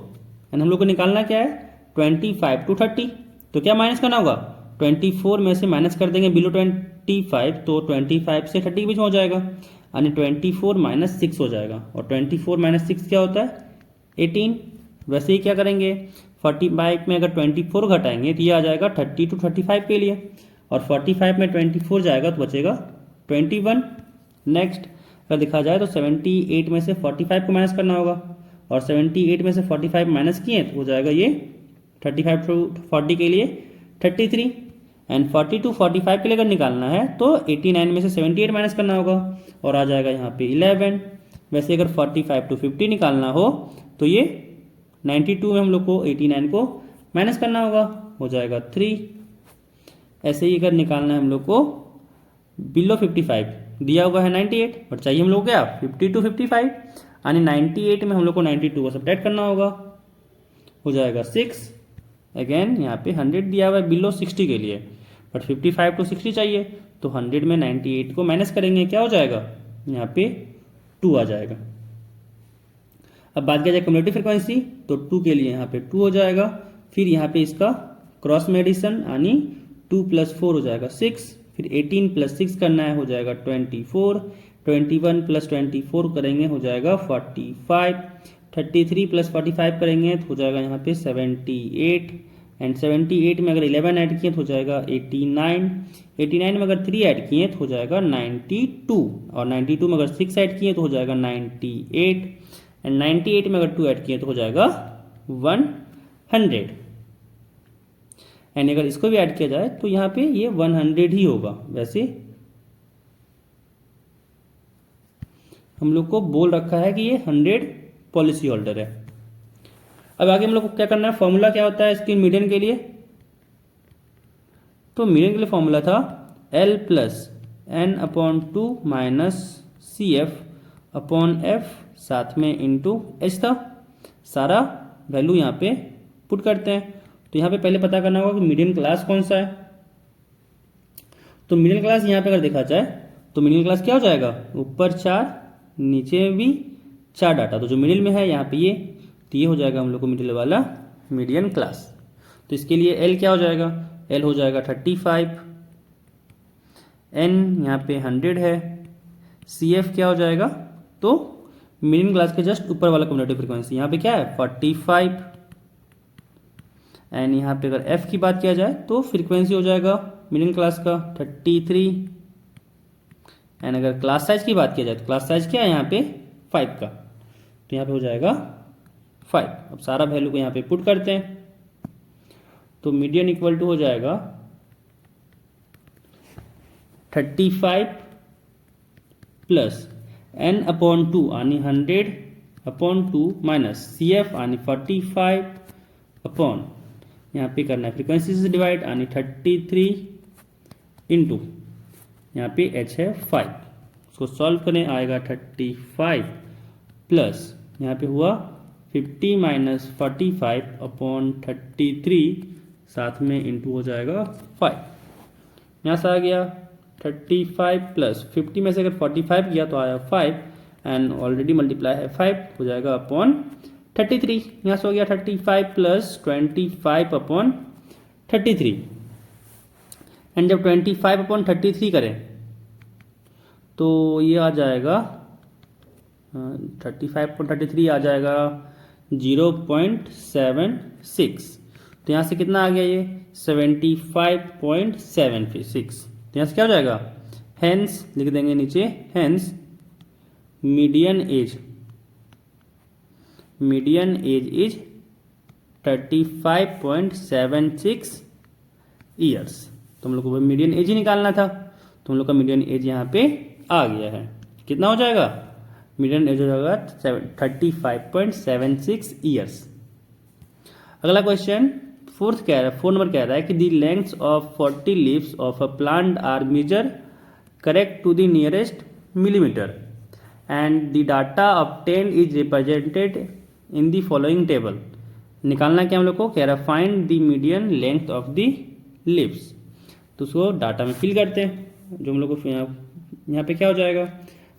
एंड हम लोग को निकालना क्या है 25 to 30, तो क्या माइनस करना होगा 24 में से माइनस कर देंगे बिलो 25, तो 25 से 30 के बीच में हो जाएगा, यानी 24 माइनस 6 हो जाएगा और 24 माइनस 6 क्या होता है 18। वैसे ही क्या करेंगे 45 में अगर 24 घटाएंगे तो ये आ जाएगा 30 to 35 के लिए, और 45 में 24 जाएगा तो बचेगा 21। नेक्स्ट अगर देखा जाए तो 78 में से 45 को माइनस करना होगा और 78 में से 45 माइनस किए तो हो जाएगा ये 35 to 40 के लिए 33 एंड 40 to 45 के लिए अगर निकालना है तो 89 में से 78 माइनस करना होगा और आ जाएगा यहाँ पे 11। वैसे अगर 45 to 50 निकालना हो तो ये 92 में हम लोग को 89 को माइनस करना होगा, हो जाएगा 3। ऐसे ही अगर निकालना है हम लोग को बिलो 55 दिया हुआ है 98 और चाहिए हम लोग क्या 50 to 55, यानी 98 में हम लोग को 92 को सब्ट्रैक्ट करना होगा, हो जाएगा 6। अगेन यहाँ पे 100 दिया हुआ है बिलो 60 के लिए बट 55 to 60 चाहिए, तो 100 में 98 को माइनस करेंगे क्या हो जाएगा यहाँ पे 2 आ जाएगा। अब बात किया जाए कम्युलेटिव फ्रीक्वेंसी तो 2 के लिए यहाँ पे 2 हो जाएगा, फिर यहाँ पे इसका क्रॉस में एडिशन यानी 2 + 4 हो जाएगा 6, फिर 18 + 6 करना है हो जाएगा 24, 21 + 24 करेंगे हो जाएगा 45, 33 + 45 करेंगे तो हो जाएगा यहाँ पे 78 एंड 78 में अगर 11 ऐड किए तो हो जाएगा 89, 89 में अगर 3 ऐड किए तो हो जाएगा 92 और 92 में अगर 6 ऐड किए तो हो जाएगा 98 एंड 98 में अगर 2 ऐड किए तो हो जाएगा 100 एंड अगर इसको भी ऐड किया जाए तो यहाँ पे ये 100 ही होगा। वैसे हम लोग को बोल रखा है कि ये 100 पॉलिसी होल्डर है। अब आगे हम लोग को क्या करना है, फॉर्मूला क्या होता है इसके मीडियन के लिए, तो मीडियन के लिए फॉर्मूला था L + n/2 - CF/F साथ में इंटू H था। सारा वैल्यू यहाँ पे पुट करते हैं, तो यहाँ पे पहले पता करना होगा कि मीडियन क्लास कौन सा है। तो मीडियन क्लास यहाँ पे अगर देखा जाए तो मीडियन क्लास क्या हो जाएगा, ऊपर 4 नीचे भी 4 डाटा, तो जो मिडिल में है यहाँ पे ये, तो ये हो जाएगा हम लोग को मिडिल वाला मीडियन क्लास। तो इसके लिए L क्या हो जाएगा, L हो जाएगा 35, N यहाँ पे 100 है, CF क्या हो जाएगा, तो मीडियन क्लास के जस्ट ऊपर वाला कम्युलेटिव फ्रीक्वेंसी यहाँ पे क्या है 45 एंड यहाँ पे अगर F की बात किया जाए तो फ्रीक्वेंसी हो जाएगा मीडियन क्लास का 33 एंड अगर क्लास साइज की बात किया जाए तो क्लास साइज क्या है यहाँ पे 5 का, तो यहाँ पे हो जाएगा 5। अब सारा वैल्यू को यहाँ पे पुट करते हैं तो मीडियन इक्वल टू हो जाएगा 35 + n/2 यानी 100/2 माइनस CF यानी 45 अपॉन यहाँ पे करना है फ्रीक्वेंसी से डिवाइड यानी 33 इंटू यहाँ पे H है 5। उसको सॉल्व करें आएगा 35 प्लस यहाँ पे हुआ 50 - 45/33 साथ में इंटू हो जाएगा 5। यहाँ से आ गया 35 + 50 में से अगर 45 किया तो आया 5 एंड ऑलरेडी मल्टीप्लाई है 5 हो जाएगा अपॉन 33। यहाँ से हो गया 35 + 25/33 एंड जब 25/33 करें तो ये आ जाएगा 35/33 आ जाएगा 0.76। तो यहाँ से कितना आ गया ये 75.76। तो यहाँ से क्या हो जाएगा, हेंस लिख देंगे नीचे, hence median age is 35.76 years. तो हम लोग को मीडियन एज ही निकालना था, तो हम लोग का मीडियन एज यहाँ पे आ गया है। कितना हो जाएगा, मीडियन एज हो जाएगा 35.76 ईयर्स। अगला क्वेश्चन 4 नंबर कह रहा है कि the lengths of 40 leaves of a plant are measure correct to the nearest millimetre and the data obtained is represented in the following table. निकालना क्या हम लोग को कह रहा है, find the median length of the lips. तो उसको डाटा में फिल करते हैं। जो हम लोग को यहाँ पे क्या हो जाएगा,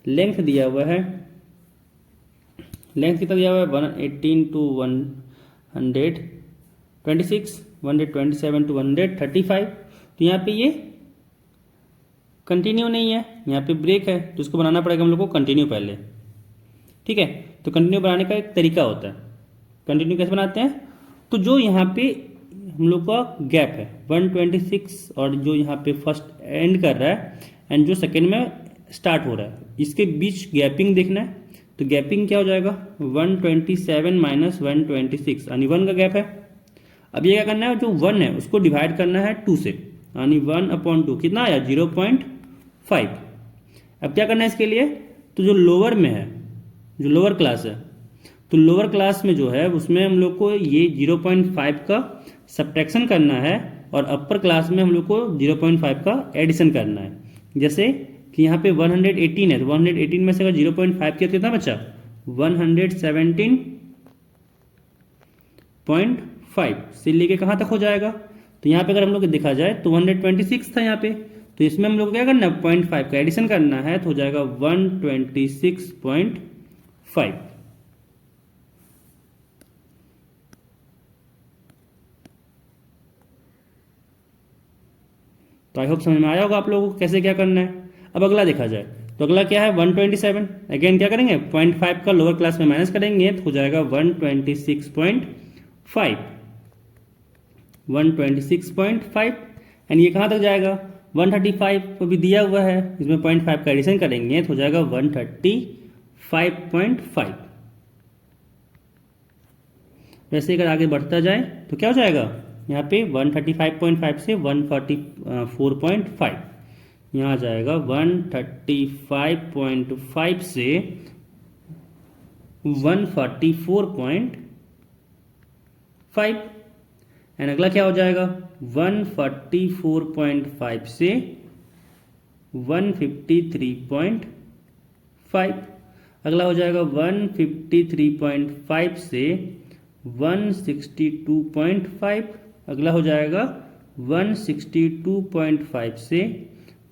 लेंथ दिया हुआ है, लेंथ कितना दिया हुआ है 118 टू 126, 127 टू 135। तो यहाँ पे ये कंटिन्यू नहीं है, यहाँ पे ब्रेक है, तो इसको बनाना पड़ेगा हम लोग को कंटिन्यू पहले। ठीक है, तो कंटिन्यू बनाने का एक तरीका होता है। कंटिन्यू कैसे बनाते हैं, तो जो यहाँ पे हम लोग का गैप है 126 और जो यहाँ पे फर्स्ट एंड कर रहा है एंड जो सेकेंड में स्टार्ट हो रहा है, इसके बीच गैपिंग देखना है। तो गैपिंग क्या हो जाएगा 127 माइनस 126 यानी 1 का गैप है। अब ये क्या करना है, जो 1 है उसको डिवाइड करना है 2 से, यानी 1/2 कितना आया 0.5। अब क्या करना है इसके लिए, तो जो लोअर में है, जो लोअर क्लास है, तो लोअर क्लास में जो है उसमें हम लोग को ये 0.5 का सब्ट्रैक्शन करना है और अपर क्लास में हम लोग को 0.5 का एडिशन करना है। जैसे कि यहाँ पे 118 है, तो 118 में से अगर 0.5 किया तो कितना बचा 117.5 से लेके कहाँ तक हो जाएगा। तो यहाँ पे अगर हम लोग देखा जाए तो 126 था यहाँ पे, तो इसमें हम लोग को क्या करना है 0.5 का एडिशन करना है, तो हो जाएगा 126.5। तो आई होप समझ में आया होगा आप लोगों को कैसे क्या करना है। अब अगला देखा जाए तो अगला क्या है 127। अगेन क्या करेंगे 0.5 का लोअर क्लास में माइनस करेंगे तो हो जाएगा 126.5, 126.5 एंड ये कहाँ तक जाएगा 135 को भी दिया हुआ है, इसमें 0.5 का एडिशन करेंगे तो हो जाएगा 135.5। वैसे अगर आगे बढ़ता जाए तो क्या हो जाएगा यहाँ पे 135.5 से 144.5, यहाँ आ जाएगा 135.5 से 144.5 एंड अगला क्या हो जाएगा 144.5 से 153.5, अगला हो जाएगा 153.5 से 162.5, अगला हो जाएगा 162.5 से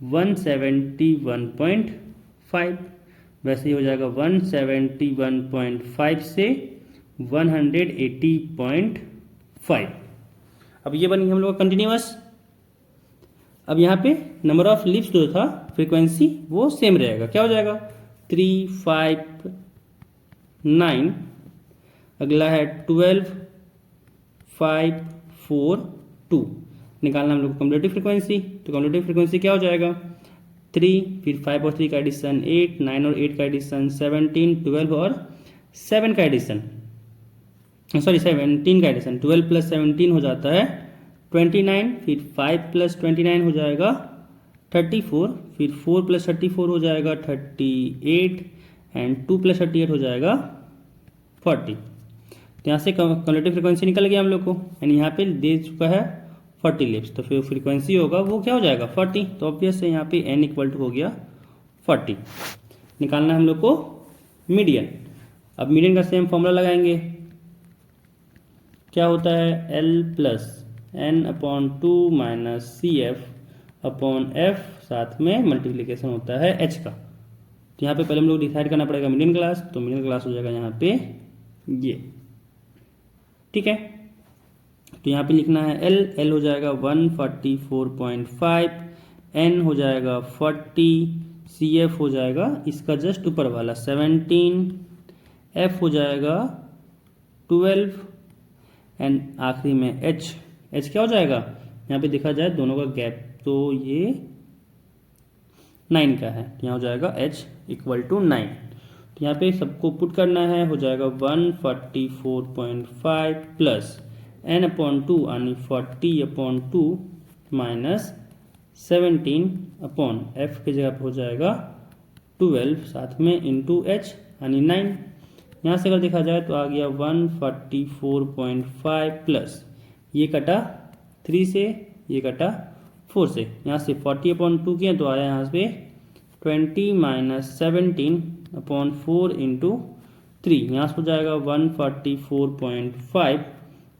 171.5, वैसे ही हो जाएगा 171.5 से 180.5। अब ये बनी हम लोग का कंटिन्यूअस। अब यहाँ पे नंबर ऑफ लिप्स जो था फ्रीक्वेंसी वो सेम रहेगा, क्या हो जाएगा 3, 5, 9, अगला है 12, 5, 4, 2। निकालना हम लोग को कम्युलेटिव फ्रीक्वेंसी, तो कम्युलेटिव फ्रीक्वेंसी क्या हो जाएगा 3, फिर 5 और 3 का एडिशन 8, 9 और 8 का एडिशन 17, 12 और 7 का एडिशन, सॉरी 17 का एडिशन, 12 प्लस 17 हो जाता है 29, फिर 5 प्लस 29 हो जाएगा 34, फिर 4 प्लस 34 हो जाएगा 38 एंड 2 प्लस 38 हो जाएगा 40। तो यहाँ से कम्युलेटिव फ्रीक्वेंसी निकल गया हम लोग को एंड यहाँ पे दे चुका है 40 लिप्स, तो फिर फ्रीक्वेंसी होगा वो क्या हो जाएगा 40। तो ऑब्वियस है यहाँ पे n इक्वल टू हो गया 40। निकालना है हम लोग को मीडियन। अब मीडियन का सेम फॉर्मूला लगाएंगे, क्या होता है L plus n/2 minus CF/F, साथ में मल्टीप्लीकेशन होता है H का। तो यहाँ पे पहले हम लोग डिसाइड करना पड़ेगा मीडियन क्लास, तो मीडियन क्लास हो जाएगा यहाँ पे ये, ठीक है। तो यहाँ पे लिखना है L हो जाएगा 144.5, N हो जाएगा 40, CF हो जाएगा इसका जस्ट ऊपर वाला 17, F हो जाएगा 12 एंड आखिरी में H क्या हो जाएगा यहाँ पे देखा जाए दोनों का गैप, तो ये 9 का है, यहाँ हो जाएगा H इक्वल टू 9। तो यहाँ पे सबको पुट करना है, हो जाएगा 144.5 प्लस n/2 यानी 40/2 माइनस 17/F की जगह पर हो जाएगा 12, साथ में इंटू H यानी 9। यहाँ से अगर देखा जाए तो आ गया 144.5 प्लस ये कटा 3 से, ये कटा 4 से, यहाँ से 40/2 किया तो आया यहाँ पे 20 माइनस 17 अपॉन 4 इंटू 3, यहाँ से हो जाएगा 144.5,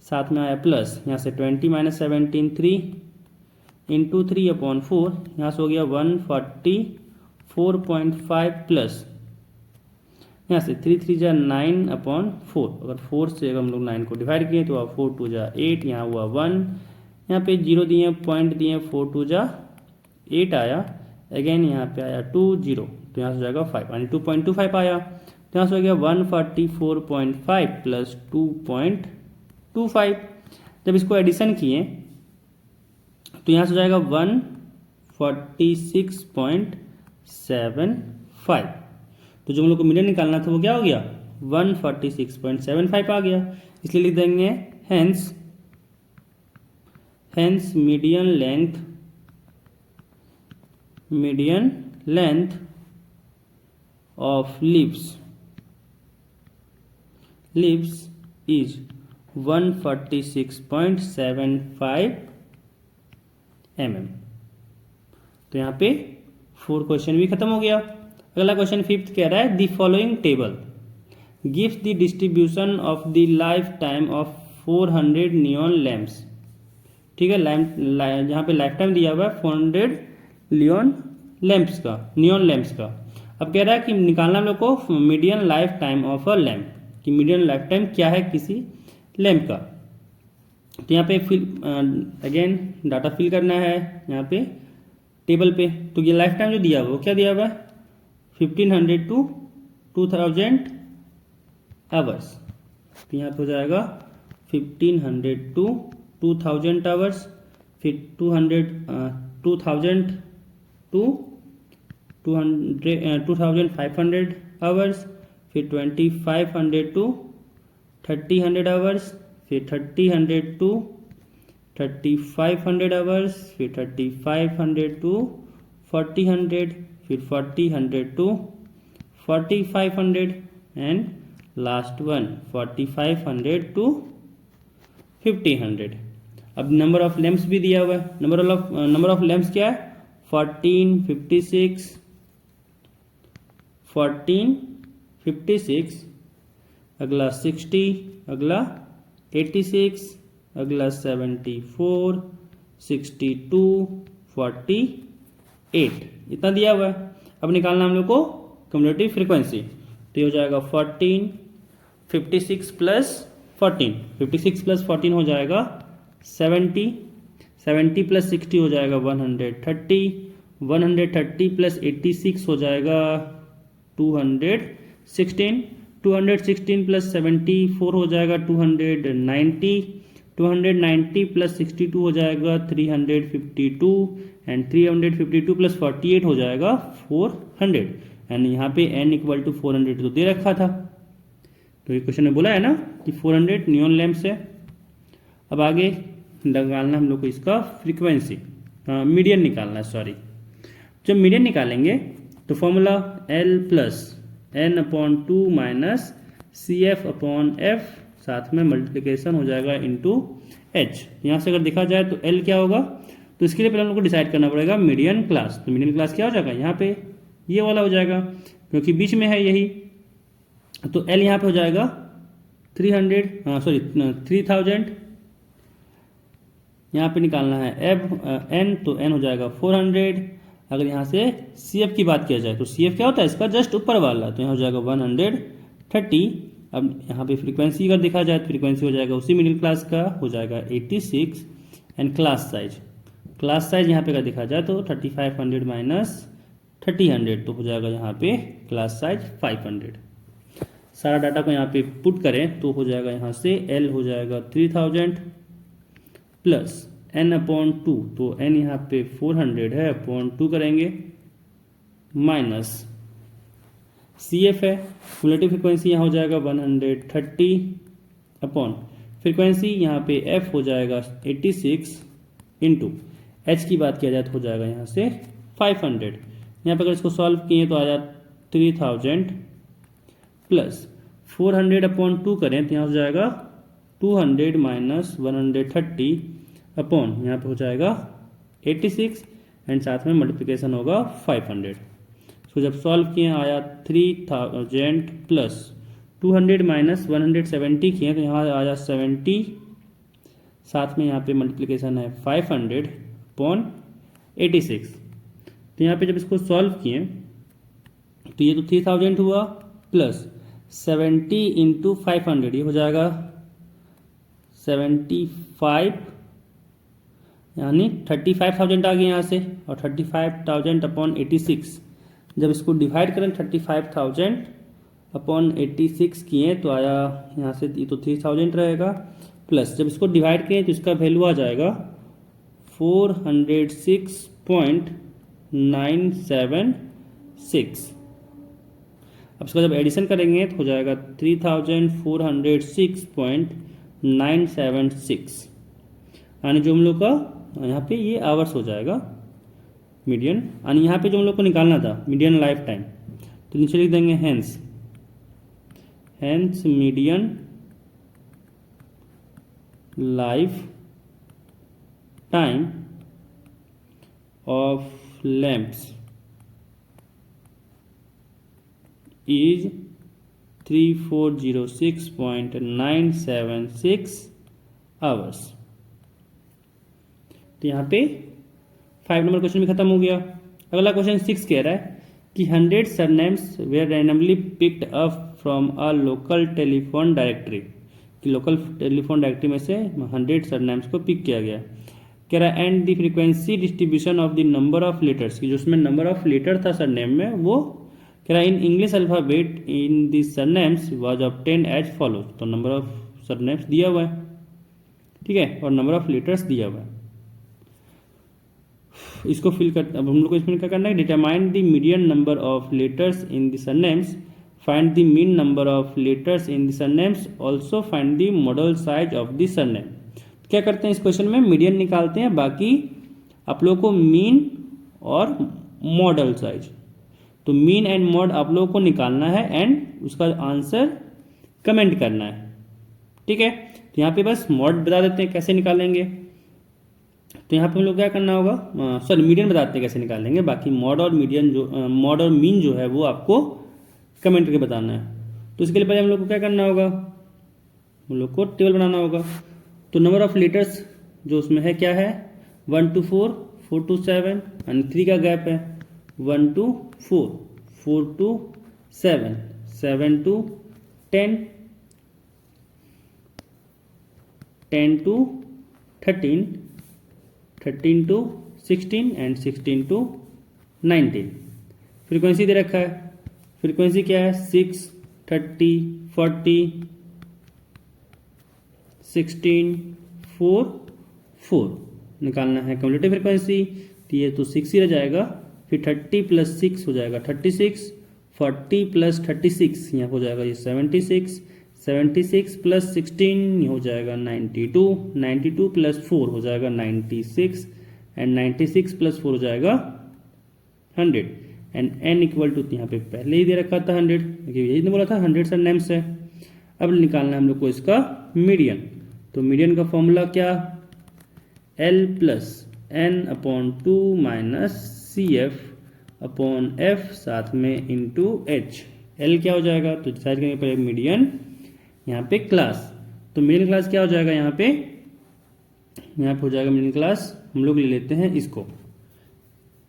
साथ में आया प्लस, यहाँ से 20 माइनस 17 3 इंटू 3 अपॉन 4, यहाँ से हो गया 144.5 प्लस, यहाँ से 3 3 जा 9 अपॉन 4, अगर 4 से अगर हम लोग 9 को डिवाइड किए तो 4 2 जा 8, यहाँ हुआ 1, यहाँ पे 0 दिए, पॉइंट दिए, 4 2 जा 8 आया, अगेन यहाँ पे आया 2 0, तो यहाँ से हो जाएगा 5, यानी 2.25 आया, तो यहाँ से हो गया 144.5 प्लस 2.25। जब इसको एडिशन किए तो यहाँ से हो जाएगा 146.75, तो जो हम लोग को मीडियन निकालना था वो क्या हो गया, 146.75 आ गया, इसलिए लिख देंगे hence median length of leaves is 146.75 mm। तो यहाँ पे 4 क्वेश्चन भी खत्म हो गया। अगला क्वेश्चन 5th कह रहा है the following table gives the distribution of the life time of 400 neon lamps. ठीक है, जहाँ पे लाइफ टाइम दिया हुआ है 400 नियॉन लैम्प्स का। अब कह रहा है कि निकालना हम लोग को median life time of a lamp, कि मीडियन लाइफ टाइम क्या है किसी लैम्प का। तो यहाँ पे अगेन डाटा फिल करना है यहाँ पे टेबल पे। तो ये लाइफ टाइम जो दिया हुआ वो क्या दिया हुआ है, 1500 to 2000 आवर्स। तो यहाँ पे हो जाएगा 1500 to 2000 आवर्स, फिर 2000 to 2500 आवर्स, फिर 2500 to 3000 आवर्स, फिर 3000 to 3500 आवर्स, फिर 3500 to 4000, फिर 4000 to 4500 and last one 4500 to 5000। अब नंबर ऑफ लैम्प्स भी दिया हुआ है। नंबर ऑफ लैम्प्स क्या है, 14 56, अगला 60, अगला 86, अगला 74, 62, 48, इतना दिया हुआ है। अब निकालना हम लोग को कम्युलेटिव फ्रीक्वेंसी, तो ये हो जाएगा 14, 56 प्लस 14 हो जाएगा 70, 70 प्लस 60 हो जाएगा 130, 130 प्लस 86 हो जाएगा 216, 216 प्लस 74 हो जाएगा 290, 290 प्लस 62 हो जाएगा 352, एंड 352 प्लस 48 हो जाएगा 400, एंड यहाँ पे n इक्वल टू 400 तो दे रखा था। तो ये क्वेश्चन में बोला है ना कि 400 नियॉन लैम्प्स है। अब आगे निकालना हम लोग को इसका फ्रीक्वेंसी, मीडियन निकालना है, सॉरी। जब मीडियन निकालेंगे तो formula L plus n upon 2 minus CF upon F, साथ में मल्टीप्लिकेशन हो जाएगा इंटू H। यहाँ से अगर देखा जाए तो L क्या होगा, तो इसके लिए पहले हम लोग को डिसाइड करना पड़ेगा मीडियन क्लास। तो मीडियन क्लास क्या हो जाएगा, यहाँ पे ये वाला हो जाएगा क्योंकि बीच में है यही। तो L यहाँ पे हो जाएगा 3000, यहाँ पे निकालना है n, तो n हो जाएगा 400। अगर यहाँ से CF की बात किया जाए तो CF क्या होता है, इसका जस्ट ऊपर वाला, तो यहाँ हो जाएगा 130। अब यहाँ पे फ्रीक्वेंसी अगर देखा जाए तो फ्रीक्वेंसी हो जाएगा उसी मिडिल क्लास का, हो जाएगा 86, एंड क्लास साइज यहाँ पे अगर देखा जाए तो 3500 माइनस 3000, तो हो जाएगा यहाँ पे क्लास साइज 500। सारा डाटा को यहाँ पे पुट करें तो हो जाएगा यहाँ से L हो जाएगा 3000 प्लस n अपॉन 2, तो n यहाँ पे 400 है, अपॉन 2 करेंगे, माइनस CF है, क्युमुलेटिव फ्रीक्वेंसी यहाँ हो जाएगा 130 अपॉन फ्रीक्वेंसी यहाँ पे F हो जाएगा 86 इंटू H की बात किया जाए तो हो जाएगा यहाँ से 500। यहाँ पे अगर इसको सॉल्व किए तो आ जाए 3000 प्लस 400 अपॉन 2 करें तो यहाँ हो जाएगा 200 माइनस 130 अपॉन यहाँ पे हो जाएगा 86, एंड साथ में मल्टीप्लिकेशन होगा 500। इसको जब सॉल्व किए आया 3000 प्लस 200 माइनस 170 किए तो यहाँ आया 70, साथ में यहाँ पे मल्टीप्लिकेशन है 500/86। तो यहाँ पे जब इसको सॉल्व किए तो ये तो 3000 हुआ प्लस 70 इंटू 500, ये हो जाएगा 75, यानी 35,000 आ गया यहाँ से। और 35,000/86 जब इसको डिवाइड करें 35,000/86 किए तो आया यहाँ से, ये तो 3000 रहेगा, प्लस जब इसको डिवाइड किए तो इसका वैल्यू आ जाएगा 406.976। अब इसका जब एडिशन करेंगे तो हो जाएगा 3406.976, यानी जो हम लोग का यहाँ पे ये आवर्स हो जाएगा मीडियन। यानी यहाँ पे जो हम लोग को निकालना था मीडियन लाइफ टाइम, तो नीचे लिख देंगे hence median life time of lamps is 3406.976 hours. तो यहाँ पे 5 नंबर क्वेश्चन भी खत्म हो गया। अगला क्वेश्चन 6 कह रहा है कि 100 surnames were randomly picked up from a local telephone directory, कि लोकल टेलीफोन डायरेक्टरी में से 100 सरनेम्स को पिक किया गया। कह रहा है and the frequency distribution of the number of letters, कि जो उसमें नंबर ऑफ लेटर था सरनेम में, वो कह रहा है in English alphabet in the surnames was obtained as follows. तो नंबर ऑफ सरनेम्स दिया हुआ है, ठीक है, और नंबर ऑफ लेटर्स दिया हुआ है। इसको फिल कर, अब हम लोग को इसमें क्या करना है, determine the median number of letters in the surnames, find the mean number of letters in the surnames, also find the model size of the surname. क्या करते हैं इस क्वेश्चन में, मीडियन निकालते हैं, बाकी आप लोगों को मीन और मॉडल साइज। तो मीन एंड मॉड आप लोगों को निकालना है एंड उसका आंसर कमेंट करना है, ठीक है। तो यहाँ पे बस मॉड बता देते हैं कैसे निकालेंगे। तो यहाँ पे हम लोग क्या करना होगा, सॉरी मीडियन बताते हैं कैसे निकालेंगे, बाकी मॉड और मीडियन जो मॉड और मीन जो है वो आपको कमेंट करके बताना है। तो इसके लिए पहले हम लोग को क्या करना होगा, हम लोग को टेबल बनाना होगा। तो नंबर ऑफ लेटर्स जो उसमें है क्या है, 1 to 4, 4 to 7, यानी 3 का गैप है, 1 to 4, 4 to 7, 7 to 10, 10 to 13, 13 to 16 and 16 to 19। Frequency दे रखा है, फ्रीक्वेंसी क्या है 6, 30, 40, 16, 4, 4 निकालना है क्यूमुलेटिव फ्रीक्वेंसी। तो ये तो 6 ही रह जाएगा, फिर 30 प्लस 6 हो जाएगा 36, 40 प्लस 36 यहाँ हो जाएगा ये 76, 76 प्लस 16 ये हो जाएगा 92, 92 प्लस 4 हो जाएगा 96 एंड 96 प्लस 4 हो जाएगा 100 एंड n इक्वल टू, यहाँ पे पहले ही दे रखा था 100, यही तो बोला था 100 सरनेम्स है। अब निकालना है हम लोग को इसका मीडियन। तो मीडियन का फॉर्मूला क्या, L plus n/2 minus CF upon F साथ में इंटू H। L क्या हो जाएगा, तो डिसाइड करेंगे पहले मीडियन, यहाँ पे क्लास। तो मीडियन क्लास क्या हो जाएगा, यहाँ पे हो जाएगा मीडियन क्लास, हम लोग ले लेते हैं इसको,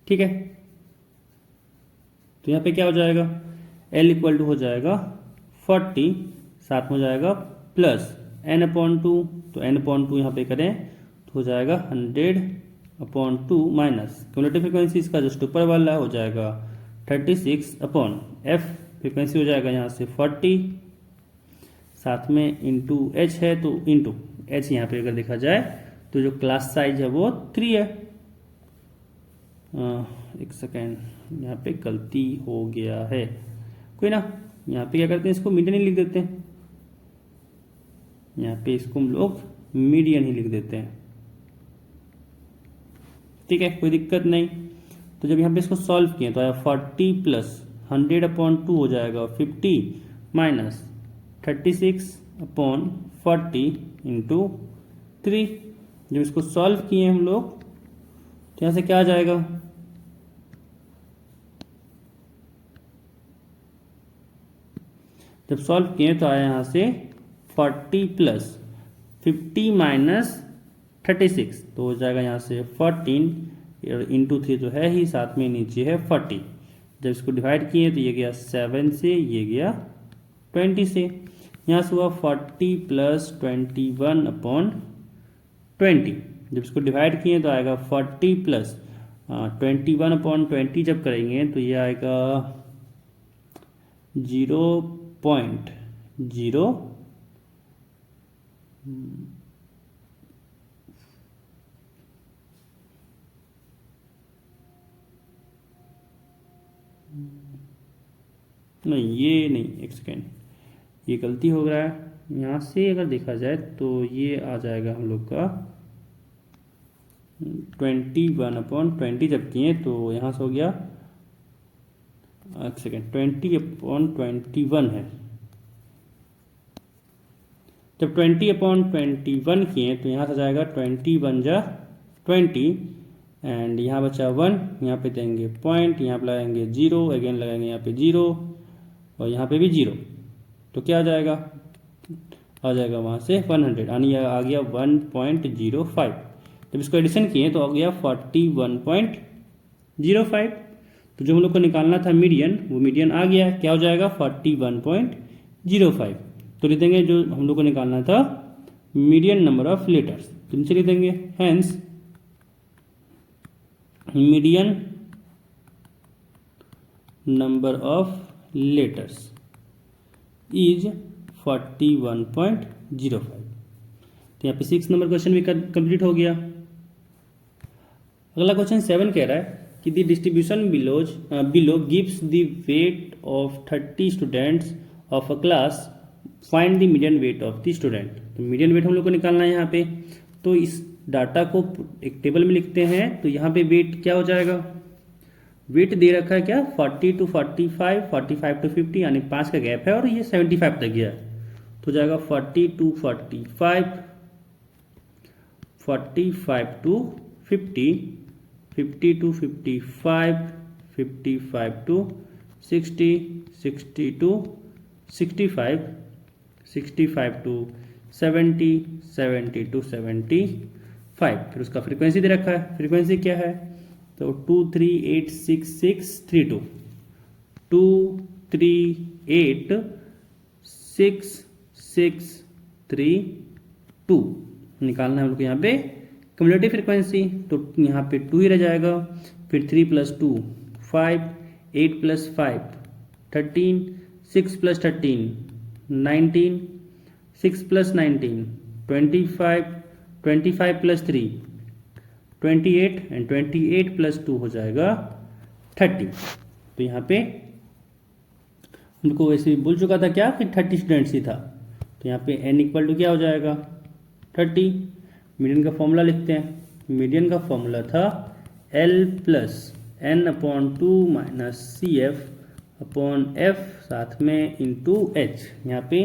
ठीक है। तो यहाँ पे क्या हो जाएगा, L इक्वल टू हो जाएगा 40, साथ में हो जाएगा प्लस n/2, तो n/2 यहाँ पे करें तो हो जाएगा 100/2 माइनस क्यूमुलेटिव फ्रीक्वेंसी इसका जस्ट ऊपर वाला हो जाएगा 36 अपॉन F फ्रीक्वेंसी हो जाएगा यहाँ से 40, साथ में इंटू H है, तो इंटू H यहाँ पे अगर देखा जाए तो जो क्लास साइज है वो 3 है। एक सेकेंड, यहाँ पे गलती हो गया है, कोई ना, यहाँ पे क्या करते हैं इसको मीडियन ही लिख देते हैं, यहाँ पे इसको हम लोग मीडियन ही लिख देते हैं, ठीक है, कोई दिक्कत नहीं। तो जब यहाँ पे इसको सॉल्व किए तो आया 40 प्लस 100/2 हो जाएगा 50 माइनस 36/40 इंटू 3। जब इसको सॉल्व किए हम लोग तो यहाँ से क्या आ जाएगा, जब सॉल्व किए तो आया यहाँ से 40 प्लस 50 माइनस 36, तो हो जाएगा यहाँ से 14 इंटू 3 तो है ही, साथ में नीचे है 40। जब इसको डिवाइड किए तो ये गया 7 से, ये गया 20 से। यहाँ से हुआ 40 प्लस 21 अपॉन 20। जब इसको डिवाइड किए तो आएगा 40 प्लस 21 अपॉन 20। जब करेंगे तो ये आएगा 0.0 नहीं, ये नहीं, एक सेकेंड, ये गलती हो रहा है। यहाँ से अगर देखा जाए तो ये आ जाएगा हम लोग का 21 अपॉन 20। जब किए तो यहाँ से हो गया, एक सेकेंड, 20 अपॉन 21 है। जब 20 अपॉन 21 किए तो यहाँ से जाएगा 21 जा 20 एंड यहाँ बचा 1, यहाँ पे देंगे पॉइंट, यहाँ पे लगाएंगे 0, अगेन लगाएंगे यहाँ पे 0 और यहाँ पे भी 0, तो क्या आ जाएगा, आ जाएगा वहाँ से 100, यानी आ गया 1.05। जब इसको एडिशन किए तो आ गया 41.05। तो जो हम लोग को निकालना था मीडियन, वो मीडियन आ गया, क्या हो जाएगा 41.05। तो लिख देंगे जो हम लोग को निकालना था मीडियन नंबर ऑफ लेटर्स, तो नीचे लिख देंगे hence median number of letters is 41.05। तो यहाँ पे 6 नंबर क्वेश्चन भी कंप्लीट हो गया। अगला क्वेश्चन 7 कह रहा है कि the distribution below gives the weight of 30 students of a class, find the median weight of the student. तो मीडियन वेट हम लोग को निकालना है यहाँ पे। तो इस डाटा को एक टेबल में लिखते हैं। तो यहाँ पे वेट क्या हो जाएगा, वेट दे रखा है क्या 40 to 45, 45 to 50, यानी 5 का गैप है और ये 75 तक गया है। तो जाएगा 40 to 45, 45 to 50, 50 to 55, 55 to 60, 60 to 65, 65 to 70, 70 to 75। फिर उसका फ्रीक्वेंसी दे रखा है, फ्रीक्वेंसी क्या है तो 2386632, 2386632 निकालना है हम लोग यहाँ पे क्युमुलेटिव फ्रीक्वेंसी। तो यहाँ पे 2 ही रह जाएगा, फिर 3 + 2 5, 8 + 5 13, 6 + 13 19, 6 + 19 25, 25 + 3 28 एंड 28 + 2 हो जाएगा 30। तो यहाँ पे उनको वैसे भी बोल चुका था क्या कि 30 स्टूडेंट्स ही था। तो यहाँ पे n = क्या हो जाएगा 30। मीडियन का फॉर्मूला लिखते हैं। मीडियन का फॉर्मूला था L + n/2 - CF upon F साथ में इंटू H। यहाँ पे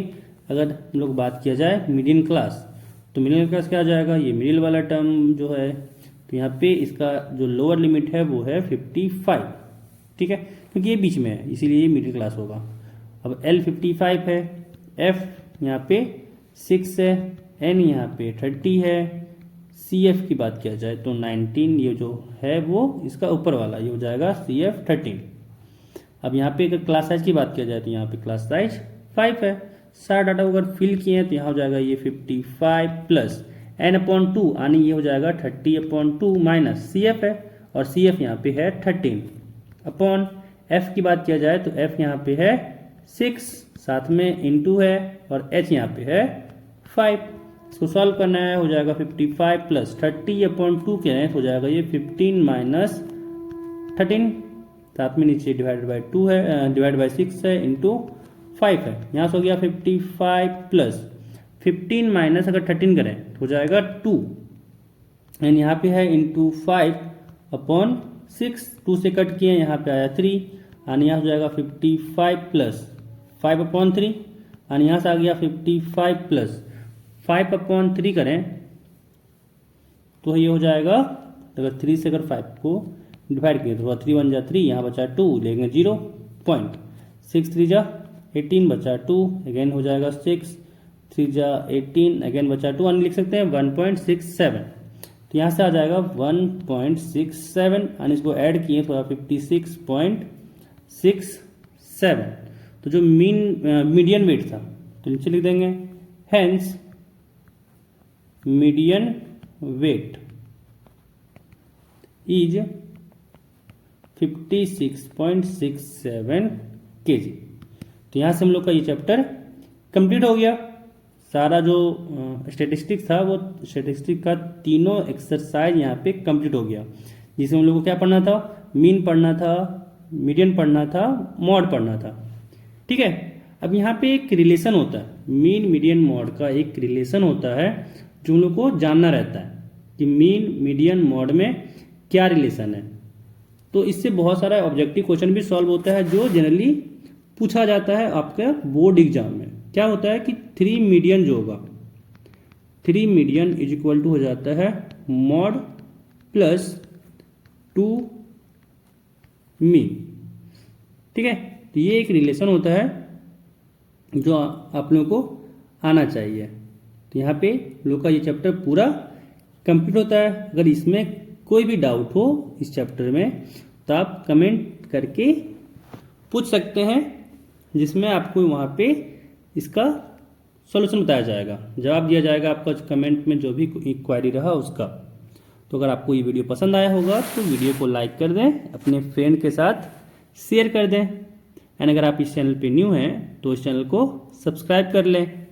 अगर हम लोग बात किया जाए मीडियन क्लास, तो मीडियन क्लास क्या आ जाएगा, ये मिडिल वाला टर्म जो है, तो यहाँ पे इसका जो लोअर लिमिट है वो है 55, ठीक है, क्योंकि ये बीच में है इसीलिए ये मिडिल क्लास होगा। अब L 55 है, F यहाँ पे 6 है, N यहाँ पे 30 है, CF की बात किया जाए तो 19 ये जो है वो इसका ऊपर वाला ये हो जाएगा CF 13। अब यहाँ पे अगर क्लास साइज की बात किया जाए तो यहाँ पे क्लास साइज 5 है। सारा डाटा अगर फिल किए हैं तो यहाँ हो जाएगा ये 55 प्लस n/2 यानी ये हो जाएगा 30/2 माइनस CF है और CF यहाँ पे है 13 अपॉन F की बात किया जाए तो F यहाँ पे है 6 साथ में इंटू है और H यहाँ पे है 5। इसको सॉल्व करना है, हो जाएगा 55 प्लस 30/2 के हैं तो हो जाएगा ये 15 माइनस 13 साथ में नीचे डिवाइडेड बाई 2 है, डिवाइड बाई 6 है इंटू 5 है। यहाँ से हो गया 55 प्लस 15 माइनस अगर 13 करें तो हो जाएगा 2 एंड यहाँ पे है इंटू 5/6, 2 से कट किए यहाँ पे आया 3 यानी यहाँ हो जाएगा 55 प्लस 5/3 यानी यहाँ से आ गया 55 प्लस 5/3 करें तो ये हो जाएगा, अगर 3 से अगर 5 को डिवाइड किए तो 3 × 1 = 3, यहाँ बचा 2 लेंगे 0.6 3 × 18 बचा 2, अगेन हो जाएगा 6, 3 जा 18, अगेन बचा 2, यानी लिख सकते हैं 1.67। तो यहाँ से आ जाएगा 1.67 यानी इसको ऐड किए तो 56.67। तो जो मीडियन वेट था तो नीचे लिख देंगे hence median weight is 56.67 kg। तो यहाँ से हम लोग का ये चैप्टर कंप्लीट हो गया। सारा जो स्टैटिस्टिक्स था वो स्टैटिस्टिक्स का तीनों एक्सरसाइज यहाँ पे कंप्लीट हो गया, जिसमें हम लोग को क्या पढ़ना था, मीन पढ़ना था, मीडियन पढ़ना था, मॉड पढ़ना था। ठीक है, अब यहाँ पे एक रिलेशन होता है, मीन मीडियन मॉड का एक रिलेशन होता है जो हम लोग को जानना रहता है कि मीन मीडियन मॉड में क्या रिलेशन है। तो इससे बहुत सारा ऑब्जेक्टिव क्वेश्चन भी सॉल्व होता है जो जनरली पूछा जाता है आपके बोर्ड एग्जाम में। क्या होता है कि 3 मीडियन जो होगा, 3 मीडियन इज इक्वल टू हो जाता है मॉड प्लस 2 मीन। ठीक है, तो ये एक रिलेशन होता है जो आप लोगों को आना चाहिए। तो यहाँ पे लोग का ये चैप्टर पूरा कंप्लीट होता है। अगर इसमें कोई भी डाउट हो इस चैप्टर में तो आप कमेंट करके पूछ सकते हैं, जिसमें आपको वहाँ पे इसका सॉल्यूशन बताया जाएगा, जवाब दिया जाएगा आपका कमेंट में जो भी क्वेरी रहा उसका। तो अगर आपको ये वीडियो पसंद आया होगा तो वीडियो को लाइक कर दें, अपने फ्रेंड के साथ शेयर कर दें, एंड अगर आप इस चैनल पे न्यू हैं तो इस चैनल को सब्सक्राइब कर लें।